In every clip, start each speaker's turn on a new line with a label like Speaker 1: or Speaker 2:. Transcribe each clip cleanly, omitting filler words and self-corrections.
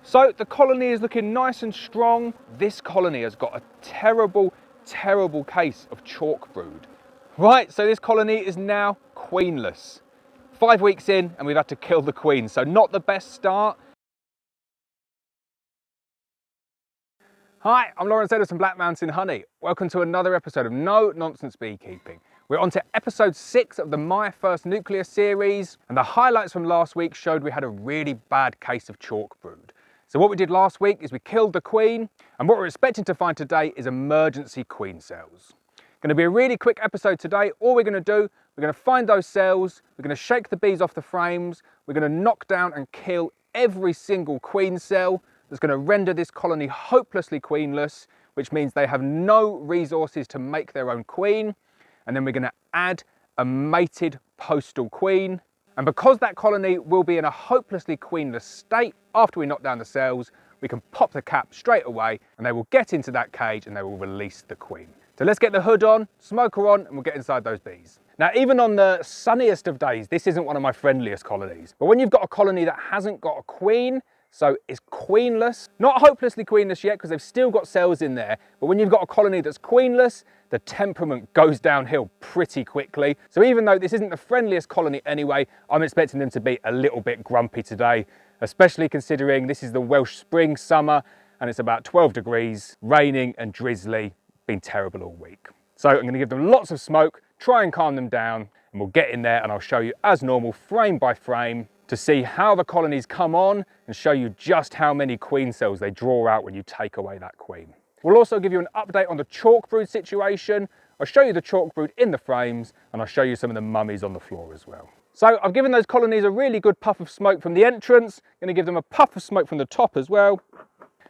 Speaker 1: So the colony is looking nice and strong. This colony has got a terrible, terrible case of chalk brood. Right, so this colony is now queenless. 5 weeks in and we've had to kill the queen, so not the best start. Hi, I'm Lawrence Edwards from Black Mountain Honey. Welcome to another episode of No Nonsense Beekeeping. We're on to episode 6 of the My First Nucleus series, and the highlights from last week showed we had a really bad case of chalk brood. So what we did last week is we killed the queen, and what we're expecting to find today is emergency queen cells. Going to be a really quick episode today. All we're going to do, we're going to find those cells, we're going to shake the bees off the frames, we're going to knock down and kill every single queen cell that's going to render this colony hopelessly queenless, which means they have no resources to make their own queen. And then we're going to add a mated postal queen. And because that colony will be in a hopelessly queenless state after we knock down the cells, we can pop the cap straight away and they will get into that cage and they will release the queen. So let's get the hood on, smoker on, and we'll get inside those bees. Now, even on the sunniest of days, this isn't one of my friendliest colonies. But when you've got a colony that hasn't got a queen, so it's queenless, not hopelessly queenless yet because they've still got cells in there, but when you've got a colony that's queenless, the temperament goes downhill pretty quickly. So even though this isn't the friendliest colony anyway, I'm expecting them to be a little bit grumpy today, especially considering this is the Welsh spring summer and it's about 12 degrees, raining and drizzly, been terrible all week. So I'm going to give them lots of smoke, try and calm them down, and we'll get in there and I'll show you as normal, frame by frame, to see how the colonies come on and show you just how many queen cells they draw out when you take away that queen. We'll also give you an update on the chalk brood situation. I'll show you the chalk brood in the frames and I'll show you some of the mummies on the floor as well. So I've given those colonies a really good puff of smoke from the entrance. I'm going to give them a puff of smoke from the top as well.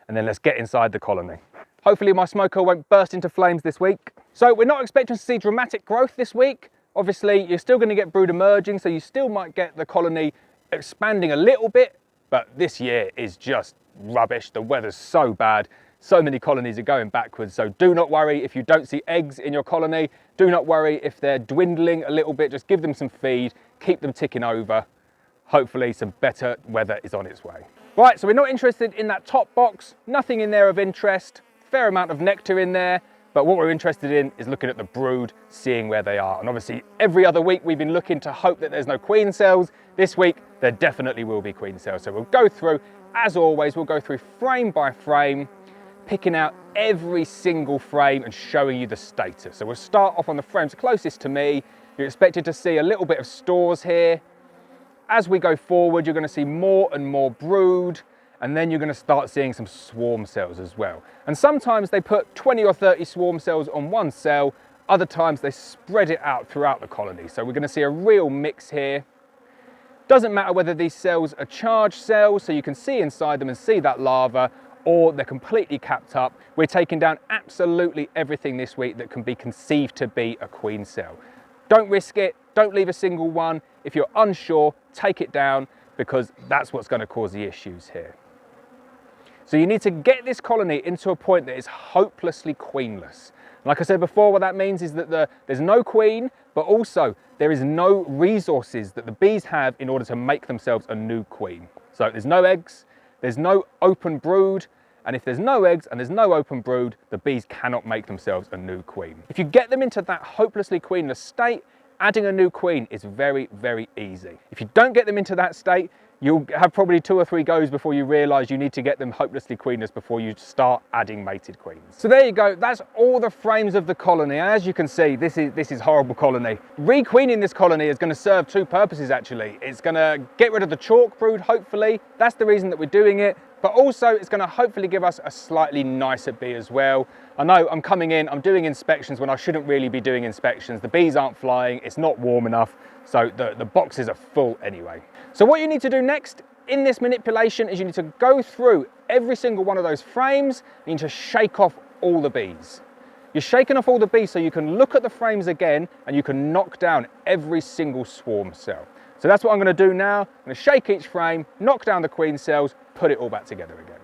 Speaker 1: And then let's get inside the colony. Hopefully my smoker won't burst into flames this week. So we're not expecting to see dramatic growth this week. Obviously you're still going to get brood emerging, so you still might get the colony expanding a little bit, but this year is just rubbish. The weather's so bad. So many colonies are going backwards, so do not worry if you don't see eggs in your colony. Do not worry if they're dwindling a little bit. Just give them some feed, keep them ticking over. Hopefully some better weather is on its way. Right, so we're not interested in that top box. Nothing in there of interest. Fair amount of nectar in there, but what we're interested in is looking at the brood, seeing where they are. And obviously every other week we've been looking to hope that there's no queen cells. This week there definitely will be queen cells. So we'll go through, as always, we'll go through frame by frame, picking out every single frame and showing you the status. So we'll start off on the frames closest to me. You're expected to see a little bit of stores here. As we go forward, you're going to see more and more brood, and then you're going to start seeing some swarm cells as well. And sometimes they put 20 or 30 swarm cells on one cell, other times they spread it out throughout the colony. So we're going to see a real mix here. Doesn't matter whether these cells are charged cells, so you can see inside them and see that larva, or they're completely capped up. We're taking down absolutely everything this week that can be conceived to be a queen cell. Don't risk it, don't leave a single one. If you're unsure, take it down, because that's what's going to cause the issues here. So you need to get this colony into a point that is hopelessly queenless. Like I said before, what that means is that there's no queen, but also there is no resources that the bees have in order to make themselves a new queen. So there's no eggs, there's no open brood, and if there's no eggs and there's no open brood, the bees cannot make themselves a new queen. If you get them into that hopelessly queenless state, adding a new queen is very, very easy. If you don't get them into that state, you'll have probably 2 or 3 goes before you realise you need to get them hopelessly queenless before you start adding mated queens. So there you go, that's all the frames of the colony. And as you can see, this is horrible colony. Requeening this colony is going to serve 2 purposes actually. It's going to get rid of the chalk brood, hopefully. That's the reason that we're doing it. But also it's going to hopefully give us a slightly nicer bee as well. I know I'm coming in, I'm doing inspections when I shouldn't really be doing inspections. The bees aren't flying, it's not warm enough, so the boxes are full anyway. So what you need to do next in this manipulation is you need to go through every single one of those frames. You need to shake off all the bees. You're shaking off all the bees so you can look at the frames again and you can knock down every single swarm cell. So that's what I'm going to do now. I'm going to shake each frame, knock down the queen cells, put it all back together again.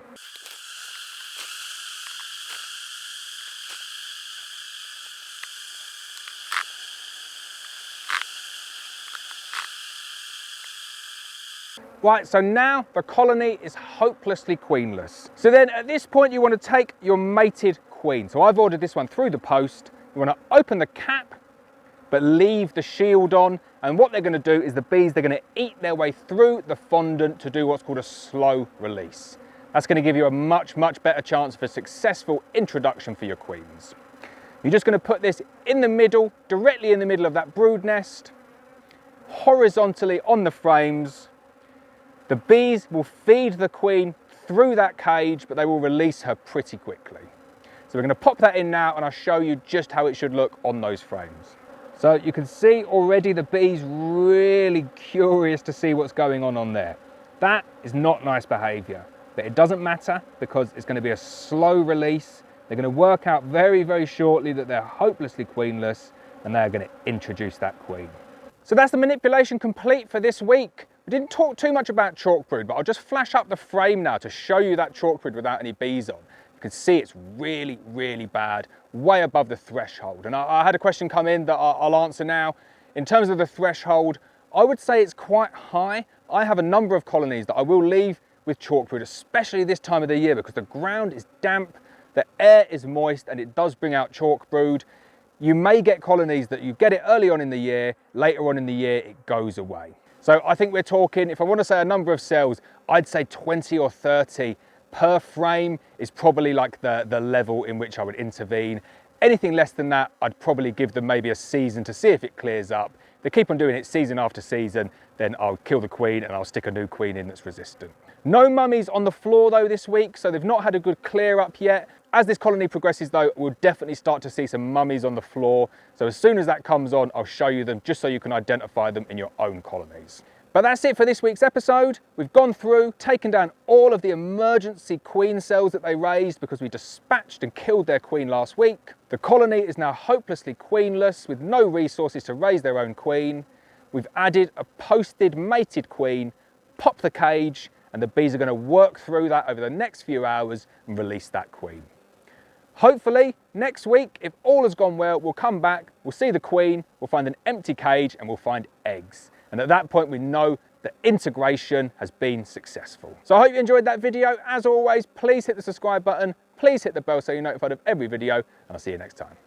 Speaker 1: Right, so now the colony is hopelessly queenless. So then at this point you want to take your mated queen. So I've ordered this one through the post. You want to open the cap, but leave the shield on. And what they're going to do is the bees, they're going to eat their way through the fondant to do what's called a slow release. That's going to give you a much, much better chance of a successful introduction for your queens. You're just going to put this in the middle, directly in the middle of that brood nest, horizontally on the frames. The bees will feed the queen through that cage, but they will release her pretty quickly. So we're going to pop that in now and I'll show you just how it should look on those frames. So you can see already the bees really curious to see what's going on there. That is not nice behaviour, but it doesn't matter because it's going to be a slow release. They're going to work out very, very shortly that they're hopelessly queenless and they're going to introduce that queen. So that's the manipulation complete for this week. We didn't talk too much about chalk brood, but I'll just flash up the frame now to show you that chalk brood without any bees on. You can see it's really, really bad, way above the threshold. And I had a question come in that I'll answer now. In terms of the threshold, I would say it's quite high. I have a number of colonies that I will leave with chalk brood, especially this time of the year, because the ground is damp, the air is moist, and it does bring out chalk brood. You may get colonies that you get it early on in the year, later on in the year, it goes away. So I think we're talking, if I want to say a number of cells, I'd say 20 or 30 per frame is probably like the level in which I would intervene. Anything less than that, I'd probably give them maybe a season to see if it clears up. If they keep on doing it season after season, then I'll kill the queen and I'll stick a new queen in that's resistant. No mummies on the floor though this week, so they've not had a good clear up yet. As this colony progresses though, we'll definitely start to see some mummies on the floor. So as soon as that comes on, I'll show you them just so you can identify them in your own colonies. But that's it for this week's episode. We've gone through, taken down all of the emergency queen cells that they raised because we dispatched and killed their queen last week. The colony is now hopelessly queenless with no resources to raise their own queen. We've added a posted mated queen, pop the cage, and the bees are going to work through that over the next few hours and release that queen. Hopefully next week, if all has gone well, we'll come back, we'll see the queen, we'll find an empty cage and we'll find eggs. And at that point, we know that integration has been successful. So I hope you enjoyed that video. As always, please hit the subscribe button, please hit the bell so you're notified of every video, and I'll see you next time.